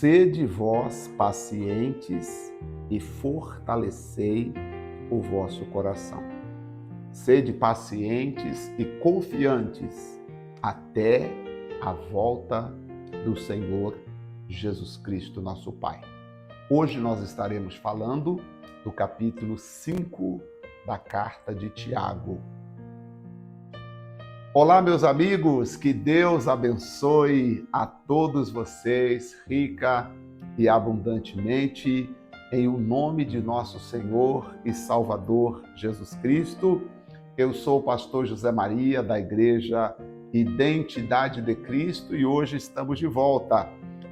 Sede vós pacientes e fortalecei o vosso coração. Sede pacientes e confiantes até a volta do Senhor Jesus Cristo, nosso Pai. Hoje nós estaremos falando do capítulo 5 da carta de Tiago. Olá, meus amigos, que Deus abençoe a todos vocês, rica e abundantemente, em o nome de nosso Senhor e Salvador Jesus Cristo. Eu sou o pastor José Maria, da Igreja Identidade de Cristo, e hoje estamos de volta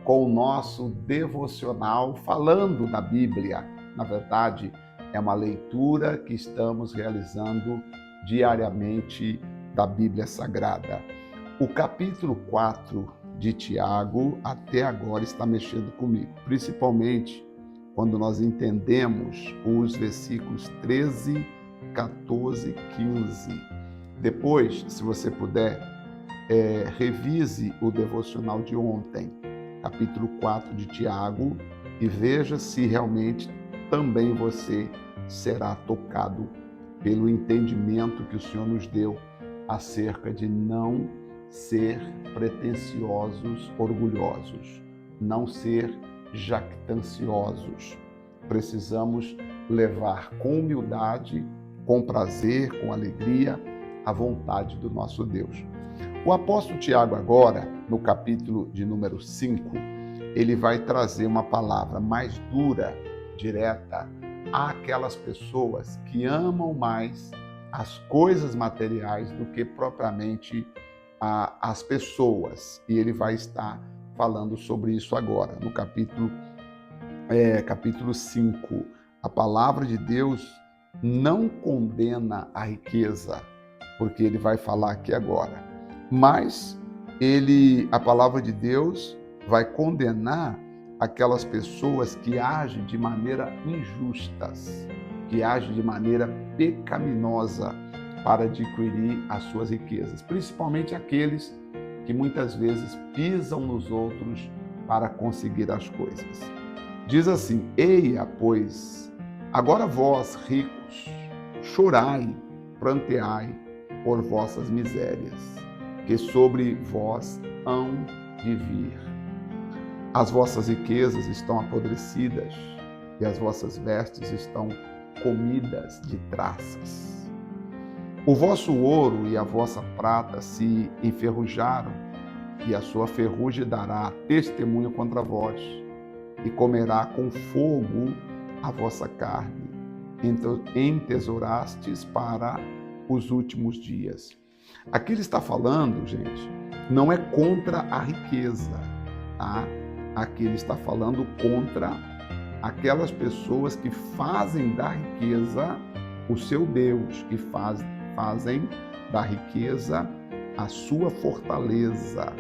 com o nosso devocional falando da Bíblia. Na verdade, é uma leitura que estamos realizando diariamente da Bíblia Sagrada. O capítulo 4 de Tiago até agora está mexendo comigo, principalmente quando nós entendemos os versículos 13, 14 e 15. Depois, se você puder, revise o devocional de ontem, capítulo 4 de Tiago, e veja se realmente também você será tocado pelo entendimento que o Senhor nos deu acerca de não ser pretensiosos, orgulhosos, não ser jactanciosos. Precisamos levar com humildade, com prazer, com alegria, a vontade do nosso Deus. O apóstolo Tiago agora, no capítulo de número 5, ele vai trazer uma palavra mais dura, direta, àquelas pessoas que amam mais as coisas materiais do que propriamente as pessoas. E ele vai estar falando sobre isso agora, no capítulo 5. A palavra de Deus não condena a riqueza, porque ele vai falar aqui agora. Mas a palavra de Deus vai condenar aquelas pessoas que agem de maneira injustas, que agem de maneira pecaminosa para adquirir as suas riquezas, principalmente aqueles que muitas vezes pisam nos outros para conseguir as coisas. Diz assim: eia, pois, agora vós, ricos, chorai, pranteai por vossas misérias, que sobre vós hão de vir. As vossas riquezas estão apodrecidas e as vossas vestes estão comidas de traças. O vosso ouro e a vossa prata se enferrujaram, e a sua ferrugem dará testemunho contra vós, e comerá com fogo a vossa carne, entesourastes para os últimos dias. Aqui ele está falando, gente, não é contra a riqueza, tá? Aqui ele está falando contra aquelas pessoas que fazem da riqueza o seu Deus, que fazem da riqueza a sua fortaleza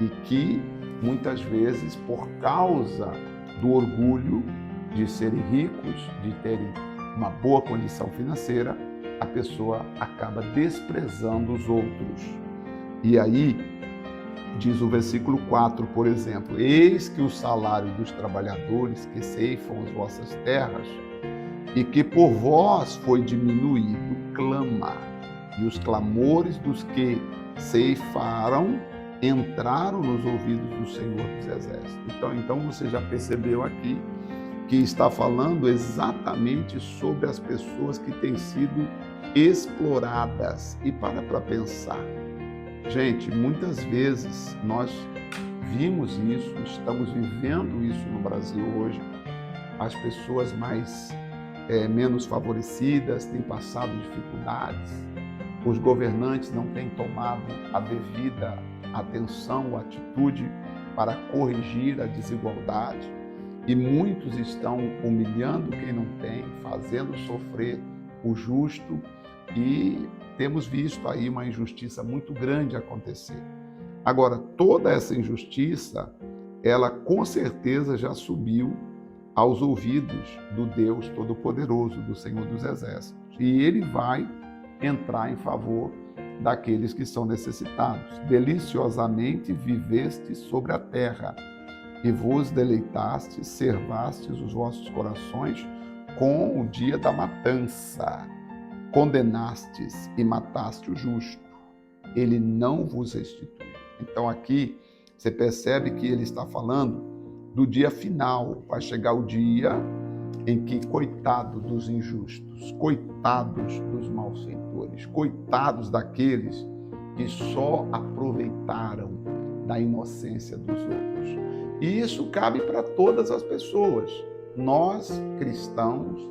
e que muitas vezes, por causa do orgulho de serem ricos, de terem uma boa condição financeira, a pessoa acaba desprezando os outros. E aí, diz o versículo 4, por exemplo: eis que o salário dos trabalhadores que ceifam as vossas terras e que por vós foi diminuído, clama, e os clamores dos que ceifaram entraram nos ouvidos do Senhor dos Exércitos. Então você já percebeu aqui que está falando exatamente sobre as pessoas que têm sido exploradas. E para pensar. Gente, muitas vezes nós vimos isso, estamos vivendo isso no Brasil hoje. As pessoas menos favorecidas têm passado dificuldades, os governantes não têm tomado a devida atenção ou atitude para corrigir a desigualdade, e muitos estão humilhando quem não tem, fazendo sofrer o justo, e temos visto aí uma injustiça muito grande acontecer. Agora, toda essa injustiça, ela com certeza já subiu aos ouvidos do Deus Todo-Poderoso, do Senhor dos Exércitos. E ele vai entrar em favor daqueles que são necessitados. Deliciosamente viveste sobre a terra, e vos deleitastes, servastes os vossos corações com o dia da matança. Condenastes e mataste o justo, ele não vos restitui. Então aqui você percebe que ele está falando do dia final. Vai chegar o dia em que, coitado dos injustos, coitados dos malfeitores, coitados daqueles que só aproveitaram da inocência dos outros. E isso cabe para todas as pessoas. Nós, cristãos,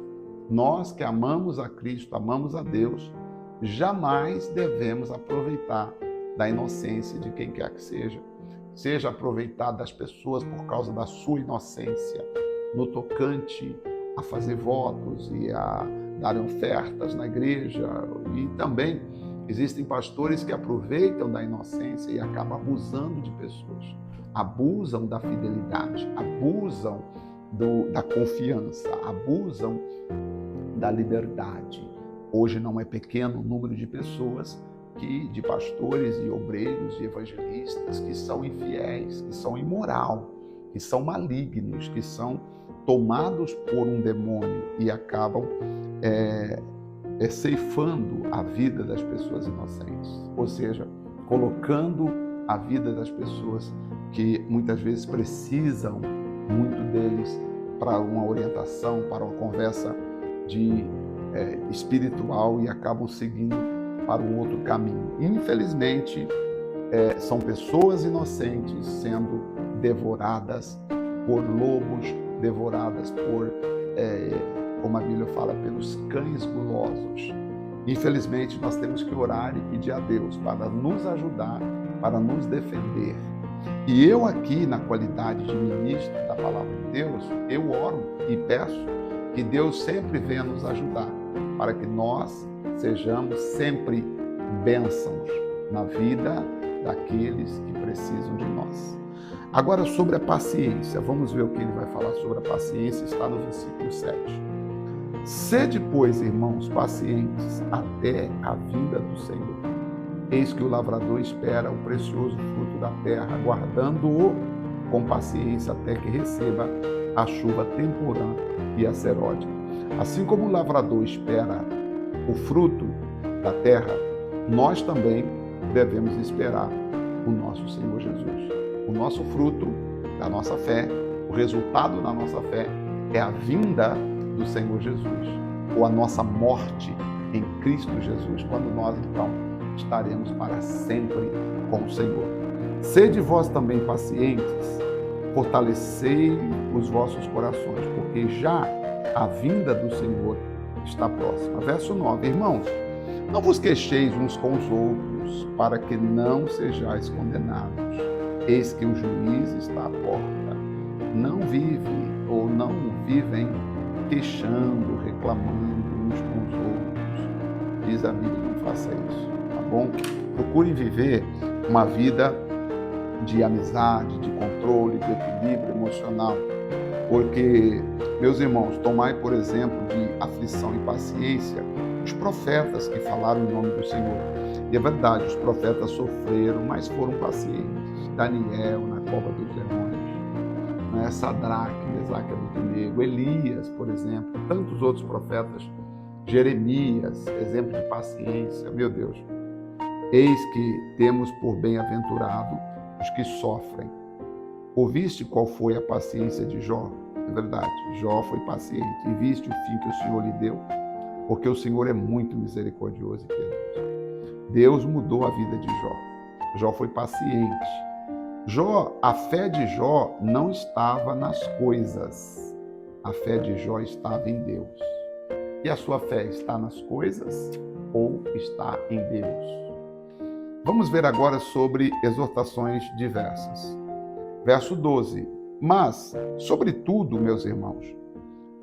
nós que amamos a Cristo, amamos a Deus, jamais devemos aproveitar da inocência de quem quer que seja. Seja aproveitar das pessoas por causa da sua inocência, no tocante a fazer votos e a dar ofertas na igreja. E também existem pastores que aproveitam da inocência e acabam abusando de pessoas. Abusam da fidelidade, abusam da confiança, abusam da liberdade. Hoje não é pequeno o número de pessoas, de pastores e obreiros e evangelistas que são infiéis, que são imoral, que são malignos, que são tomados por um demônio e acabam ceifando a vida das pessoas inocentes, ou seja, colocando a vida das pessoas que muitas vezes precisam muito deles para uma orientação, para uma conversa espiritual, e acabam seguindo para um outro caminho. Infelizmente, são pessoas inocentes sendo devoradas por lobos, devoradas por, como a Bíblia fala, pelos cães gulosos. Infelizmente, nós temos que orar e pedir a Deus para nos ajudar, para nos defender. E eu aqui, na qualidade de ministro da Palavra de Deus, eu oro e peço que Deus sempre venha nos ajudar, para que nós sejamos sempre bênçãos na vida daqueles que precisam de nós. Agora, sobre a paciência, vamos ver o que ele vai falar sobre a paciência, está no versículo 7. Sede, pois, irmãos, pacientes até a vinda do Senhor. Eis que o lavrador espera o precioso fruto da terra, aguardando-o com paciência até que receba a chuva temporã e a seródia. Assim como o lavrador espera o fruto da terra, nós também devemos esperar o nosso Senhor Jesus. O nosso fruto da nossa fé, o resultado da nossa fé é a vinda do Senhor Jesus, ou a nossa morte em Cristo Jesus, quando nós então estaremos para sempre com o Senhor. Sede vós também pacientes, fortalecei os vossos corações, porque já a vinda do Senhor está próxima. Verso 9. Irmãos, não vos queixeis uns com os outros, para que não sejais condenados. Eis que o juiz está à porta. Não vivem queixando, reclamando uns com os outros. Diz a Bíblia, não faça isso, tá bom? Procure viver uma vida de amizade, de controle, de equilíbrio emocional. Porque, meus irmãos, tomai, por exemplo, de aflição e paciência os profetas que falaram em nome do Senhor. E é verdade, os profetas sofreram, mas foram pacientes. Daniel, na cova dos leões, Sadraque, Mesaque e Abednego, Elias, por exemplo, tantos outros profetas, Jeremias, exemplo de paciência. Meu Deus, eis que temos por bem-aventurado os que sofrem. Ouviste qual foi a paciência de Jó? É verdade, Jó foi paciente. E viste o fim que o Senhor lhe deu? Porque o Senhor é muito misericordioso e piedoso. Deus mudou a vida de Jó. Jó foi paciente. A fé de Jó não estava nas coisas. A fé de Jó estava em Deus. E a sua fé está nas coisas ou está em Deus? Vamos ver agora sobre exortações diversas. Verso 12. Mas, sobretudo, meus irmãos,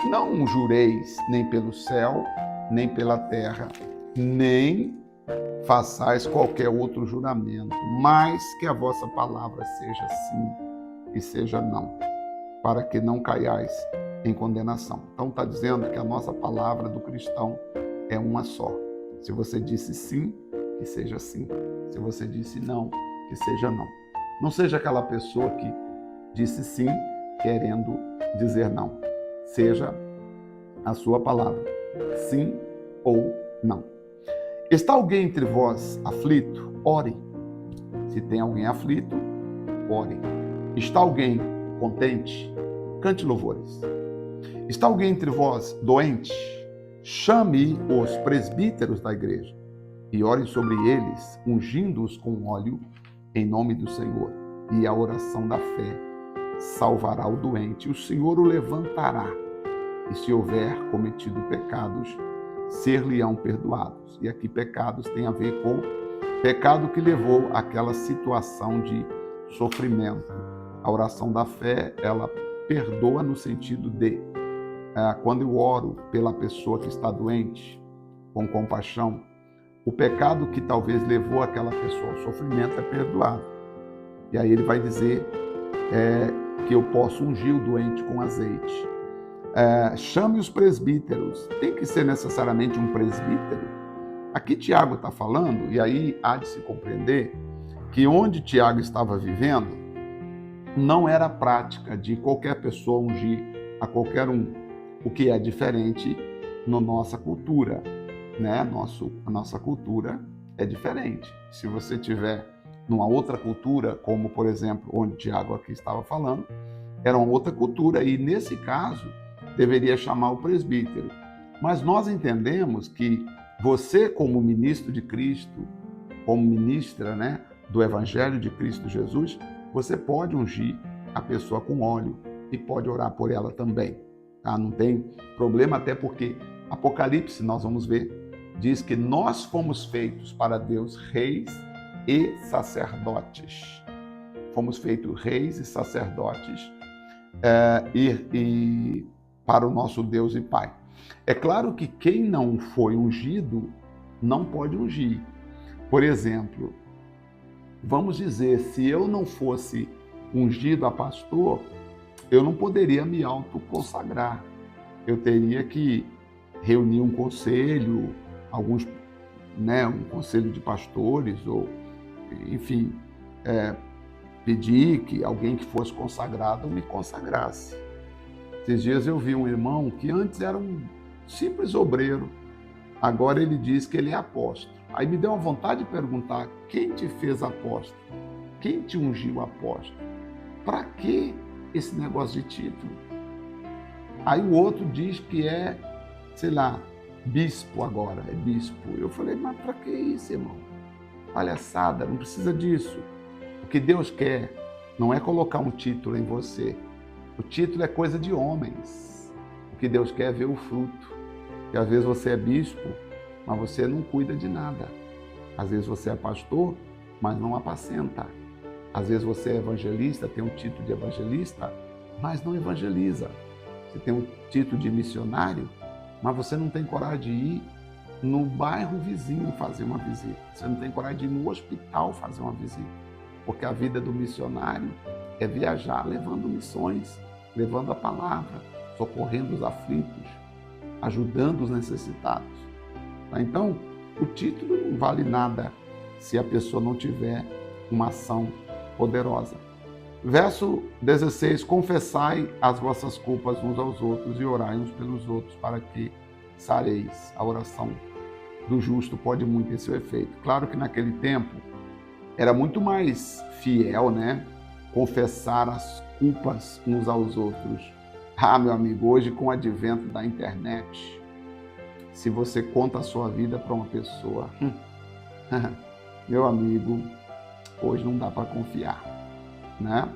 não jureis nem pelo céu, nem pela terra, nem façais qualquer outro juramento, mas que a vossa palavra seja sim e seja não, para que não caiais em condenação. Então está dizendo que a nossa palavra do cristão é uma só. Se você disse sim, que seja sim. Se você disse não, que seja não. Não seja aquela pessoa que disse sim, querendo dizer não. Seja a sua palavra, sim ou não. Está alguém entre vós aflito? Ore. Se tem alguém aflito, ore. Está alguém contente? Cante louvores. Está alguém entre vós doente? Chame os presbíteros da igreja e ore sobre eles, ungindo-os com óleo em nome do Senhor. E a oração da fé salvará o doente, e o Senhor o levantará. E se houver cometido pecados, ser-lhe-ão perdoados. E aqui pecados tem a ver com pecado que levou àquela situação de sofrimento. A oração da fé, ela perdoa no sentido de, quando eu oro pela pessoa que está doente, com compaixão, o pecado que talvez levou aquela pessoa ao sofrimento é perdoado. E aí ele vai dizer que eu posso ungir o doente com azeite. Chame os presbíteros. Tem que ser necessariamente um presbítero? Aqui Tiago está falando, e aí há de se compreender, que onde Tiago estava vivendo, não era prática de qualquer pessoa ungir a qualquer um, o que é diferente na nossa cultura, né? A nossa cultura é diferente. Se você tiver numa outra cultura, como por exemplo, onde Tiago aqui estava falando, era uma outra cultura e nesse caso deveria chamar o presbítero. Mas nós entendemos que você, como ministro de Cristo, como ministra, né, do Evangelho de Cristo Jesus, você pode ungir a pessoa com óleo e pode orar por ela também. Tá? Não tem problema, até porque Apocalipse, nós vamos ver, diz que nós fomos feitos para Deus reis e sacerdotes. Fomos feitos reis e sacerdotes e para o nosso Deus e Pai. É claro que quem não foi ungido não pode ungir. Por exemplo, vamos dizer, se eu não fosse ungido a pastor, eu não poderia me autoconsagrar. Eu teria que reunir um conselho, um conselho de pastores, ou, enfim, pedir que alguém que fosse consagrado me consagrasse. Esses dias eu vi um irmão que antes era um simples obreiro, agora ele diz que ele é apóstolo. Aí me deu uma vontade de perguntar: quem te fez apóstolo? Quem te ungiu apóstolo? Para que esse negócio de título? Aí o outro diz que é, sei lá, bispo agora, é bispo. Eu falei: mas para que isso, irmão? Palhaçada, não precisa disso. O que Deus quer não é colocar um título em você. O título é coisa de homens. O que Deus quer é ver o fruto. Porque às vezes você é bispo, mas você não cuida de nada. Às vezes você é pastor, mas não apacenta. Às vezes você é evangelista, tem um título de evangelista, mas não evangeliza. Você tem um título de missionário, mas você não tem coragem de ir no bairro vizinho fazer uma visita. Você não tem coragem de ir no hospital fazer uma visita. Porque a vida do missionário é viajar levando missões, levando a palavra, socorrendo os aflitos, ajudando os necessitados. Então, o título não vale nada se a pessoa não tiver uma ação poderosa. Verso 16: confessai as vossas culpas uns aos outros e orai uns pelos outros para que sareis. A oração do justo pode muito ter seu efeito. Claro que naquele tempo era muito mais fiel, né? Confessar as culpas uns aos outros. Meu amigo, hoje com o advento da internet, se você conta a sua vida para uma pessoa, meu amigo, hoje não dá para confiar, né?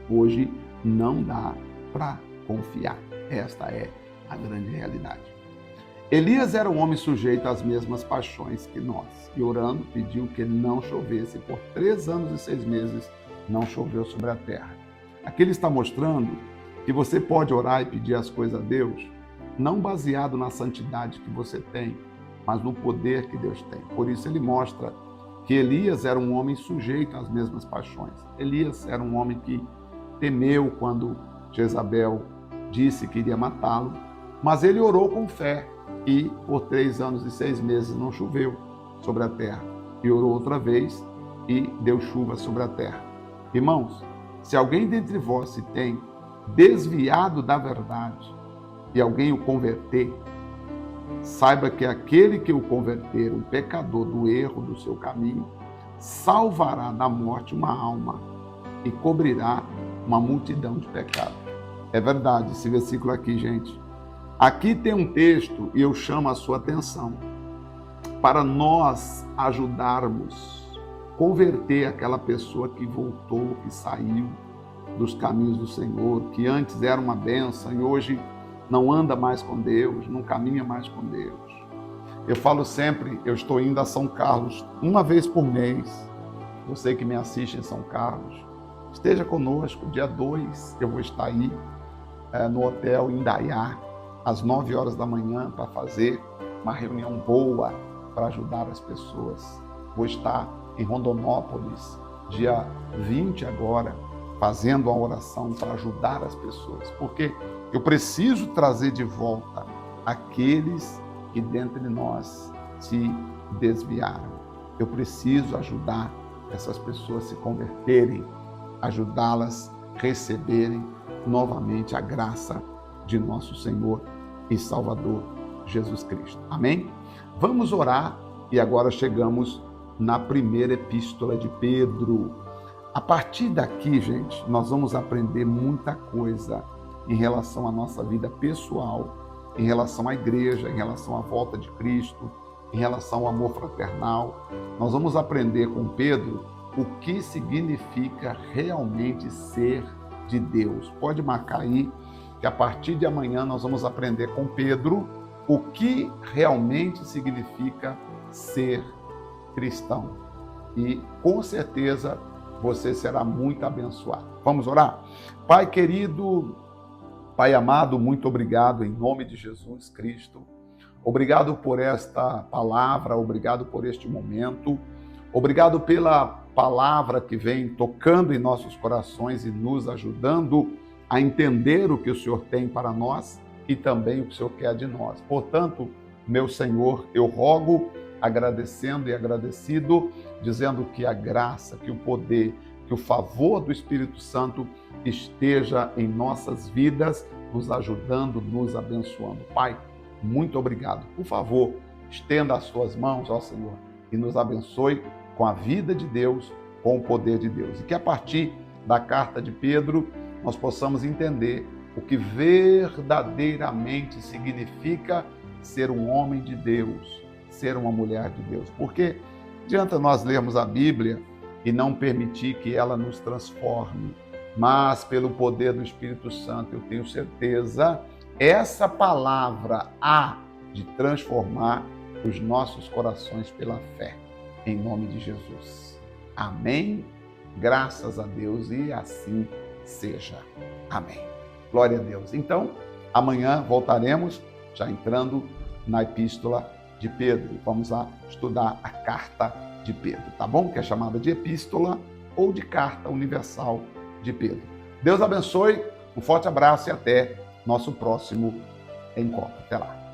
Hoje não dá para confiar. Esta é a grande realidade. Elias era um homem sujeito às mesmas paixões que nós, e orando pediu que não chovesse. Por 3 anos e 6 meses não choveu sobre a terra. Aqui ele está mostrando que você pode orar e pedir as coisas a Deus, não baseado na santidade que você tem, mas no poder que Deus tem. Por isso ele mostra que Elias era um homem sujeito às mesmas paixões. Elias era um homem que temeu quando Jezabel disse que iria matá-lo, mas ele orou com fé e por 3 anos e 6 meses não choveu sobre a terra. E orou outra vez e deu chuva sobre a terra. Irmãos, Se alguém dentre vós se tem desviado da verdade e alguém o converter, saiba que aquele que o converter, um pecador do erro do seu caminho, salvará da morte uma alma e cobrirá uma multidão de pecados. É verdade esse versículo aqui, gente. Aqui tem um texto e eu chamo a sua atenção para nós ajudarmos a converter aquela pessoa que voltou, que saiu dos caminhos do Senhor, que antes era uma bênção e hoje não anda mais com Deus, não caminha mais com Deus. Eu falo sempre, eu estou indo a São Carlos uma vez por mês. Você que me assiste em São Carlos, esteja conosco. Dia 2 eu vou estar aí no hotel Indaiá, às 9 horas da manhã, para fazer uma reunião boa para ajudar as pessoas. Vou estar em Rondonópolis, dia 20 agora, fazendo uma oração para ajudar as pessoas, porque eu preciso trazer de volta aqueles que dentre nós se desviaram. Eu preciso ajudar essas pessoas a se converterem, ajudá-las a receberem novamente a graça de nosso Senhor e Salvador Jesus Cristo. Amém? Vamos orar e agora chegamos na primeira epístola de Pedro. A partir daqui, gente, nós vamos aprender muita coisa em relação à nossa vida pessoal, em relação à igreja, em relação à volta de Cristo, em relação ao amor fraternal. Nós vamos aprender com Pedro o que significa realmente ser de Deus. Pode marcar aí que a partir de amanhã nós vamos aprender com Pedro o que realmente significa ser cristão. E com certeza você será muito abençoado. Vamos orar? Pai querido, Pai amado, muito obrigado em nome de Jesus Cristo. Obrigado por esta palavra, obrigado por este momento. Obrigado pela palavra que vem tocando em nossos corações e nos ajudando a entender o que o Senhor tem para nós e também o que o Senhor quer de nós. Portanto, meu Senhor, eu rogo, agradecendo e agradecido, dizendo que a graça, que o poder, que o favor do Espírito Santo esteja em nossas vidas, nos ajudando, nos abençoando. Pai, muito obrigado. Por favor, estenda as suas mãos, ó Senhor, e nos abençoe com a vida de Deus, com o poder de Deus. E que a partir da carta de Pedro, nós possamos entender o que verdadeiramente significa ser um homem de Deus, ser uma mulher de Deus. Porque adianta nós lermos a Bíblia e não permitir que ela nos transforme, mas pelo poder do Espírito Santo, eu tenho certeza, essa palavra há de transformar os nossos corações pela fé, em nome de Jesus. Amém? Graças a Deus e assim seja. Amém. Glória a Deus. Então, amanhã voltaremos, já entrando na epístola de Pedro. Vamos lá estudar a carta de Pedro, tá bom? Que é chamada de epístola ou de carta universal de Pedro. Deus abençoe, um forte abraço e até nosso próximo encontro. Até lá.